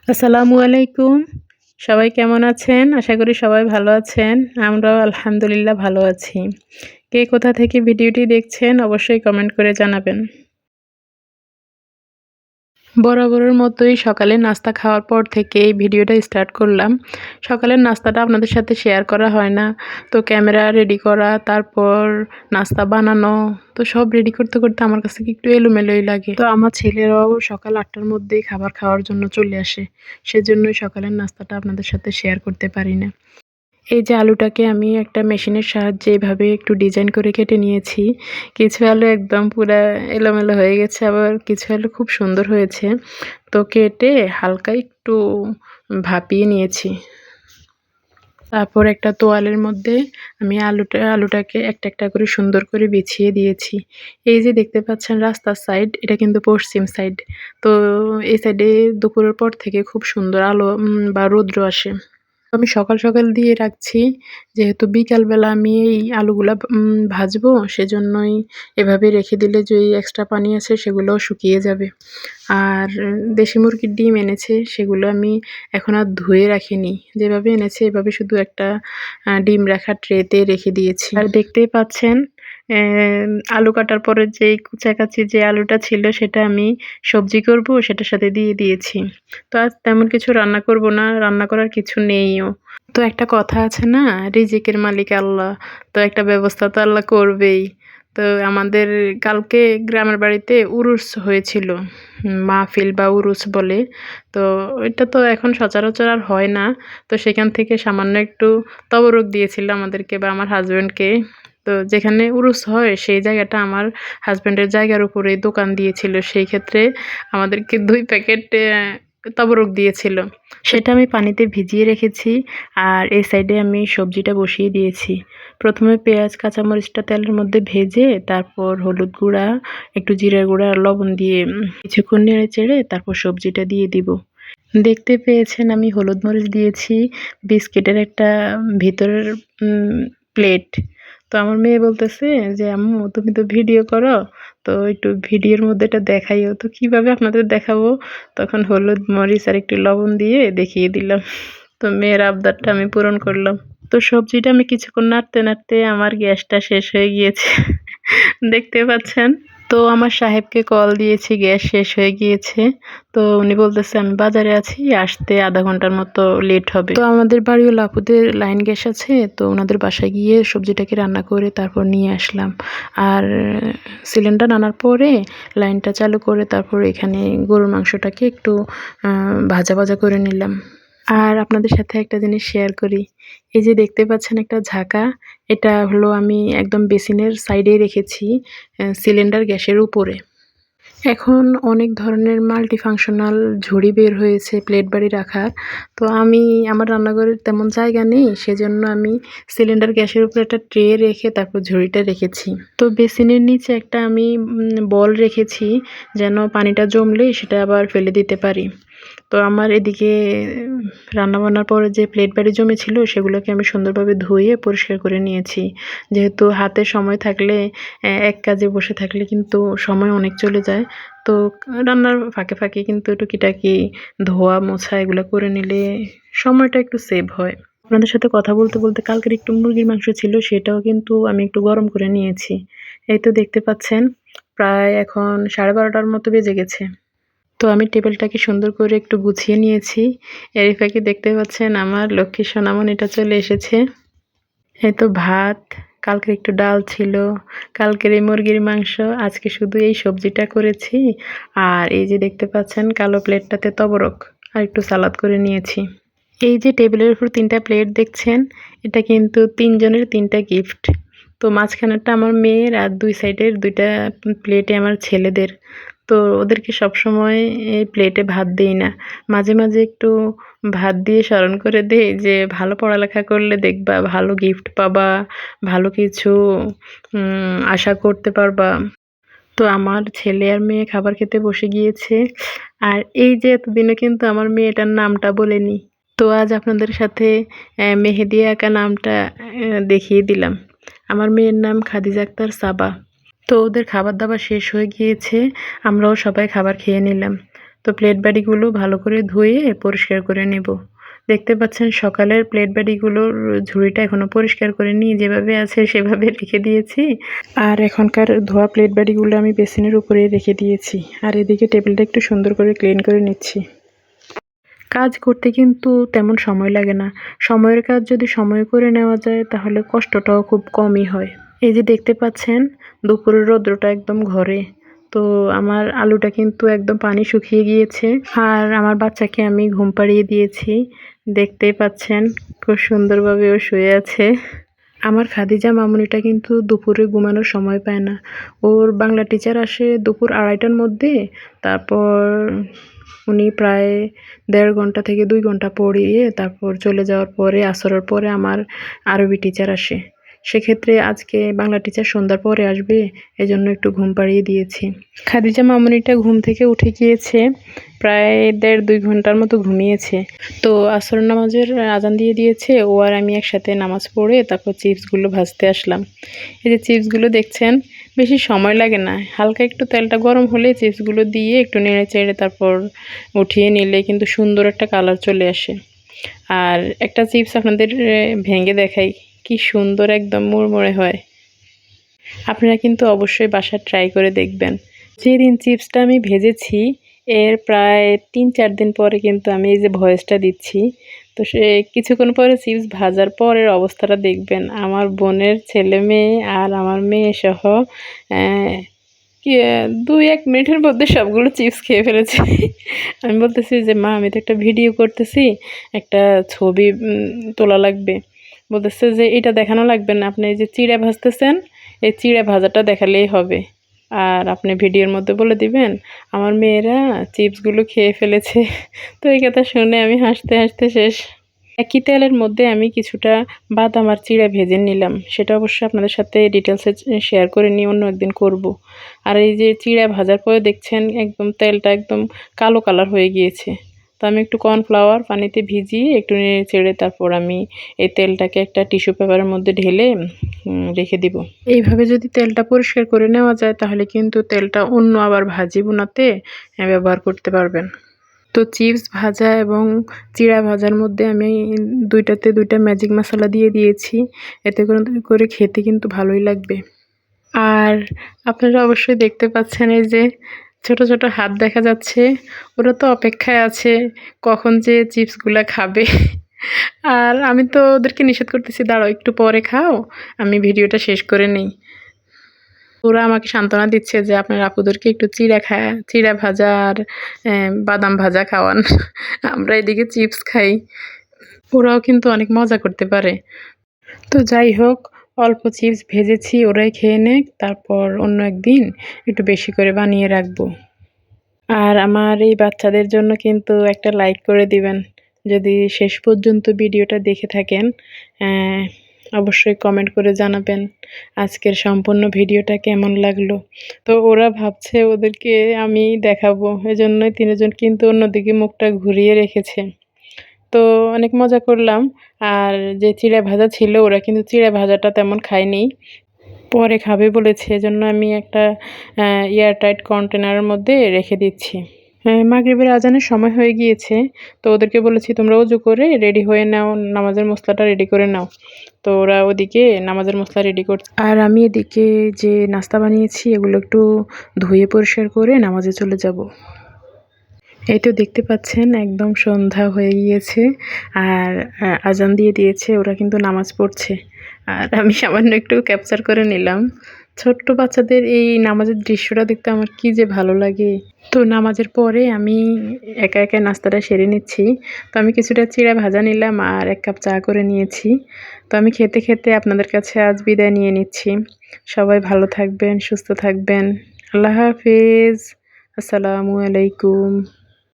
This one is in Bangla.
আসসালামু আলাইকুম। সবাই কেমন আছেন? আশা করি সবাই ভালো আছেন। আমরাও আলহামদুলিল্লাহ ভালো আছি। কে কোথা থেকে ভিডিওটি দেখছেন অবশ্যই কমেন্ট করে জানাবেন। বরাবরের মতোই সকালের নাস্তা খাওয়ার পর থেকে এই ভিডিওটা স্টার্ট করলাম। সকালের নাস্তাটা আপনাদের সাথে শেয়ার করা হয় না। তো ক্যামেরা রেডি করা, তারপর নাস্তা বানানো, তো সব রেডি করতে, করতে আমার কাছে একটু এলোমেলোই লাগে। তো আমার ছেলেরাও সকাল ৮টার মধ্যেই খাবার খাওয়ার জন্য চলে আসে। সেজন্যই সকালের নাস্তাটা আপনাদের সাথে শেয়ার করতে পারি না। এই যে আলুটাকে আমি একটা মেশিনের সাহায্যে এভাবে একটু ডিজাইন করে কেটে নিয়েছি। কিছু আলু একদম পুরা এলোমেলো হয়ে গেছে, আবার কিছু আলু খুব সুন্দর হয়েছে। তো কেটে হালকা একটু ভাপিয়ে নিয়েছি। তারপর একটা তোয়ালের মধ্যে আমি আলুটাকে একটা, একটা করে সুন্দর করে বিছিয়ে দিয়েছি। এই যে দেখতে পাচ্ছেন রাস্তার সাইড, এটা কিন্তু পশ্চিম সাইড। তো এই সাইডে দুপুরের পর থেকে খুব সুন্দর আলো বা রৌদ্র আসে। আমি সকাল, সকাল দিয়ে রাখছি। যেহেতু বিকালবেলা আমি এই আলুগুলা ভাজবো, সেজন্যই এভাবে রেখে দিলে যে এক্সট্রা পানি আছে সেগুলোও শুকিয়ে যাবে। আর দেশি মুরগির ডিম এনেছে, সেগুলো আমি এখন আর ধুয়ে রাখিনি। যেভাবে এনেছে এভাবে শুধু একটা ডিম রাখার ট্রেতে রেখে দিয়েছি। আর দেখতেই পাচ্ছেন আলু কাটার পরে যেই কুচাকাচি যে আলুটা ছিল সেটা আমি সবজি করব সেটার সাথে দিয়ে দিয়েছি। তো আজ তেমন কিছু রান্না করব না, রান্না করার কিছু নেইও। তো একটা কথা আছে না, রিজিকের মালিক আল্লাহ। তো একটা ব্যবস্থা তো আল্লাহ করবেই। তো আমাদের কালকে গ্রামের বাড়িতে উরুস হয়েছিল। মাহফিল বা উরুস বলে। তো এটা তো এখন সচরাচর আর হয় না। তো সেখান থেকে সামান্য একটু তবরক দিয়েছিল আমাদেরকে বা আমার হাসব্যান্ডকে। তো যেখানে উরুস হয় সেই জায়গাটা আমার হাসব্যান্ডের জায়গার উপরেই দোকান দিয়েছিল। সেই ক্ষেত্রে আমাদেরকে ২ প্যাকেট তবরক দিয়েছিল। সেটা আমি পানিতে ভিজিয়ে রেখেছি। আর এই সাইডে আমি সবজিটা বসিয়ে দিয়েছি। প্রথমে পেঁয়াজ, কাঁচামরিচটা তেলের মধ্যে ভেজে তারপর হলুদ গুঁড়া, একটু জিরার গুঁড়া আর লবণ দিয়ে কিছুক্ষণ নেড়ে চেড়ে তারপর সবজিটা দিয়ে দিব। দেখতে পেয়েছেন আমি হলুদ মরিচ দিয়েছি বিস্কিটের একটা ভিতরের প্লেট। তো আমার মেয়ে বলতেছে যে, "আম্মু তুমি তো ভিডিও করো, তো একটু ভিডিওর মধ্যে এটা দেখাইও।" তো কিভাবে আপনাদের দেখাবো? তখন হলুদ, মরিচ আর একটু লবণ দিয়ে দেখিয়ে দিলাম। তো মেয়ের আবদারটা আমি পূরণ করলাম। তো সবজিটা আমি কিছুক্ষণ নাড়তে, নাড়তে আমার গ্যাসটা শেষ হয়ে গিয়েছে। দেখতে পাচ্ছেন? তো আমার সাহেবকে কল দিয়েছি, গ্যাস শেষ হয়ে গিয়েছে। তো উনি বলতেছে, "আমি বাজারে আছি, আসতে আধা ঘন্টার মতো লেট হবে।" তো আমাদের বাড়িওয়ালা আপুদের লাইন গ্যাস আছে। তো ওনাদের বাসায় গিয়ে সবজিটাকে রান্না করে তারপর নিয়ে আসলাম। আর সিলিন্ডার আনার পরে লাইনটা চালু করে তারপর এখানে গরুর মাংসটাকে একটু ভাজা, ভাজা করে নিলাম। আর আপনাদের সাথে একটা জিনিস শেয়ার করি। এই যে দেখতে পাচ্ছেন একটা ঝাঁকা, এটা হলো আমি একদম বেসিনের সাইডেই রেখেছি সিলিন্ডার গ্যাসের উপরে। এখন অনেক ধরনের মাল্টিফাংশনাল ঝুড়ি বের হয়েছে প্লেট বাড়ি রাখার। তো আমি আমার রান্নাঘরের তেমন জায়গা নেই, সেজন্য আমি সিলিন্ডার গ্যাসের উপরে একটা ট্রে রেখে তারপর ঝুড়িটা রেখেছি। তো বেসিনের নিচে একটা আমি বল রেখেছি, যেন পানিটা জমলে সেটা আবার ফেলে দিতে পারি। তো আমার এদিকে রান্নাবান্নার পরে যে প্লেট বাড়ি জমেছিল সেগুলোকে আমি সুন্দরভাবে ধুয়ে পরিষ্কার করে নিয়েছি। যেহেতু হাতে সময় থাকলে এক কাজে বসে থাকলে কিন্তু সময় অনেক চলে যায়। তো রান্নার ফাঁকে, ফাঁকে কিন্তু টুকিটাকি ধোয়া মোছা এগুলো করে নিলে সময়টা একটু সেভ হয়। আপনাদের সাথে কথা বলতে, বলতে কালকের একটু মুরগির মাংস ছিল সেটাও কিন্তু আমি একটু গরম করে নিয়েছি। এই তো দেখতে পাচ্ছেন প্রায় এখন 12:30টার মতো বেজে গেছে। তো আমি টেবিলটাকে সুন্দর করে একটু গুছিয়ে নিয়েছি। এরই ফাঁকে দেখতে পাচ্ছেন আমার লক্ষ্মী সোনামণিটা চলে এসেছে। এই তো ভাত, কালকের একটু ডাল ছিল, কালকের এই মুরগির মাংস, আজকে শুধু এই সবজিটা করেছি। আর এই যে দেখতে পাচ্ছেন কালো প্লেটটাতে তবরক আর একটু সালাদ করে নিয়েছি। এই যে টেবিলের উপর ৩টা প্লেট দেখছেন, এটা কিন্তু ৩ জনের ৩টা গিফট। তো মাঝখানেরটা আমার মেয়ের আর ২ সাইডের ২টা প্লেটে আমার ছেলেদের। তো ওদেরকে সবসময় এই প্লেটে ভাত দেই না। মাঝে, মাঝে একটু ভাত দিয়ে স্মরণ করে দেই যে ভালো পড়ালেখা করলে দেখবা ভালো গিফট পাবা, ভালো কিছু আশা করতে পারবা। তো আমার ছেলে আর মেয়ে খাবার খেতে বসে গিয়েছে। আর এই যে এতদিনে কিন্তু আমার মেয়েটার নামটা বলেনি। তো আজ আপনাদের সাথে মেহেদী আঁকা নামটা দেখিয়ে দিলাম। আমার মেয়ের নাম খাদিজা আক্তার সাবা। তো ওদের খাবার-দাবার শেষ হয়ে গিয়েছে। আমরাও সবাই খাবার খেয়ে নিলাম। তো তো প্লেট বাটিগুলো ভালো করে ধুয়ে পরিষ্কার করে নেব। দেখতে পাচ্ছেন সকালের প্লেট বাটিগুলোর ঝুড়িটা এখনও পরিষ্কার করিনি, যেভাবে আছে সেভাবে রেখে দিয়েছি। আর এখনকার ধোয়া প্লেট বাটিগুলো আমি বেসিনের উপরে রেখে দিয়েছি। আর এদিকে টেবিলটা একটু সুন্দর করে ক্লিন করে নিচ্ছি। কাজ করতে কিন্তু তেমন সময় লাগে না। সময়ের কাজ যদি সময় করে নেওয়া যায় তাহলে কষ্টটাও খুব কমই হয়। এই যে দেখতে পাচ্ছেন দুপুরের রৌদ্রটা একদম ঘরে। তো আমার আলুটা কিন্তু একদম পানি শুকিয়ে গিয়েছে। আর আমার বাচ্চাকে আমি ঘুম পাড়িয়ে দিয়েছি। দেখতেই পাচ্ছেন খুব সুন্দরভাবে ও শুয়ে আছে। আমার খাদিজা মামুনিটা কিন্তু দুপুরে ঘুমানোর সময় পায় না। ওর বাংলা টিচার আসে দুপুর 2:30টার মধ্যে। তারপর উনি প্রায় 1.5 ঘন্টা থেকে 2 ঘন্টা পড়িয়ে তারপর চলে যাওয়ার পরে আসরের পরে আমার আরবি টিচার আসে। সেক্ষেত্রে আজকে বাংলা টিচার সন্ধ্যার পরে আসবে, এজন্য একটু ঘুম পাড়িয়ে দিয়েছি। খাদিজা মামুনিটা ঘুম থেকে উঠে গিয়েছে, প্রায় 1.5-2 ঘন্টার মতো ঘুমিয়েছে। তো আসর নামাজের আজান দিয়ে দিয়েছে, ও আর আমি একসাথে নামাজ পড়ে তারপর চিপসগুলো ভাজতে আসলাম। এই যে চিপসগুলো দেখছেন, বেশি সময় লাগে না, হালকা একটু তেলটা গরম হলে চিপসগুলো দিয়ে একটু নেড়ে চেড়ে তারপর উঠিয়ে নিলে কিন্তু সুন্দর একটা কালার চলে আসে। আর একটা চিপস আপনাদের ভেঙে দেখাই, কি সুন্দর একদম মুড়মুড়ে হয়। আপনারা কিন্তু অবশ্যই বাসায় ট্রাই করে দেখবেন। যেদিন চিপসটা আমি ভেজেছি এর প্রায় 3-4 দিন পরে কিন্তু আমি এই যে ভয়েসটা দিচ্ছি। তো সে কিছুক্ষণ পরে চিপস ভাজার পরের অবস্থাটা দেখবেন। আমার বোনের ছেলে মেয়ে আর আমার মেয়ে সহ কি 2-1 মিনিটের মধ্যে সবগুলো চিপস খেয়ে ফেলেছে। আমি বলতেছি যে মা আমি তো একটা ভিডিও করতেছি, একটা ছবি তোলা লাগবে। বলতেছে যে এটা দেখানো লাগবে না, আপনি এই যে চিড়া ভাজতেছেন এই চিড়া ভাজাটা দেখালেই হবে, আর আপনি ভিডিওর মধ্যে বলে দিবেন আমার মেয়েরা চিপসগুলো খেয়ে ফেলেছে। তো এই কথা শুনে আমি হাসতে হাসতে শেষ। একই তেলের মধ্যে আমি কিছুটা বাদাম আর চিড়া ভেজে নিলাম, সেটা অবশ্যই আপনাদের সাথে ডিটেলসে শেয়ার করে নিয়ে অন্য একদিন করব। আর এই যে চিড়া ভাজার পরে দেখছেন একদম তেলটা একদম কালো কালার হয়ে গিয়েছে। তো আমি একটু কর্নফ্লাওয়ার পানিতে ভিজিয়ে একটু নেড়ে চেড়ে তারপর আমি এই তেলটাকে একটা টিস্যু পেপারের মধ্যে ঢেলে রেখে দিব। এইভাবে যদি তেলটা পরিষ্কার করে নেওয়া যায় তাহলে কিন্তু তেলটা অন্য আবার ভাজি বোনাতে ব্যবহার করতে পারবেন। তো চিপস ভাজা এবং চিড়া ভাজার মধ্যে আমি দুইটাতে দুইটা ম্যাজিক মশলা দিয়ে দিয়েছি, এতে করে খেতে কিন্তু ভালোই লাগবে। আর আপনারা অবশ্যই দেখতে পাচ্ছেন এই যে ছোট ছোট হাত দেখা যাচ্ছে, ওরা তো অপেক্ষায় আছে কখন যে চিপসগুলা খাবে। আর আমি তো ওদেরকে নিষেধ করতেছি দাঁড়াও একটু পরে খাও, আমি ভিডিওটা শেষ করে নেই। ওরা আমাকে সান্ত্বনা দিচ্ছে যে আপনার আপুদেরকে একটু চিড়া ভাজা আর বাদাম ভাজা খাওয়ান। আমরা এদিকে চিপস খাই, ওরাও কিন্তু অনেক মজা করতে পারে। তো যাই হোক, অল্প চিপস ভেজেছি, ওরাই খেয়ে নেক, তারপর অন্য একদিন একটু বেশি করে বানিয়ে রাখবো। আর আমার এই বাচ্চাদের জন্য কিন্তু একটা লাইক করে দিবেন যদি শেষ পর্যন্ত ভিডিওটা দেখে থাকেন। অবশ্যই কমেন্ট করে জানাবেন আজকের সম্পূর্ণ ভিডিওটা কেমন লাগলো। তো ওরা ভাবছে ওদেরকে আমি দেখাবো, এজন্যই তিনজন কিন্তু অন্যদিকে মুখটা ঘুরিয়ে রেখেছে। তো অনেক মজা করলাম। আর যে চিড়া ভাজা ছিল ওরা কিন্তু চিড়া ভাজাটা তেমন খায়নি, পরে খাবে বলেছে, এজন্য আমি একটা এয়ারটাইট কন্টেনারের মধ্যে রেখে দিচ্ছি। মাগরিবের আজানের সময় হয়ে গিয়েছে, তো ওদেরকে বলেছি তোমরা ওযু করে রেডি হয়ে নাও, নামাজের মশলাটা রেডি করে নাও। তো ওরা ওদিকে নামাজের মশলা রেডি করছে আর আমি এদিকে যে নাস্তা বানিয়েছি এগুলো একটু ধুয়ে পরিষ্কার করে নামাজে চলে যাব। এই তো দেখতে পাচ্ছেন একদম সন্ধ্যা হয়ে গিয়েছে আর আজান দিয়ে দিয়েছে, ওরা কিন্তু নামাজ পড়ছে। আর আমি সামান্য একটু ক্যাপচার করে নিলাম। ছোট্ট বাচ্চাদের এই নামাজের দৃশ্যটা দেখতে আমার কি যে ভালো লাগে। তো নামাজের পরে আমি একা একা নাস্তাটা সেরে নিচ্ছি। তো আমি কিছুটা চিড়া ভাজা নিলাম আর 1 কাপ চা করে নিয়েছি। তো আমি খেতে খেতে আপনাদের কাছে আজ বিদায় নিয়ে নিচ্ছি। সবাই ভালো থাকবেন, সুস্থ থাকবেন। আল্লাহ হাফেজ। আসসালামু আলাইকুম।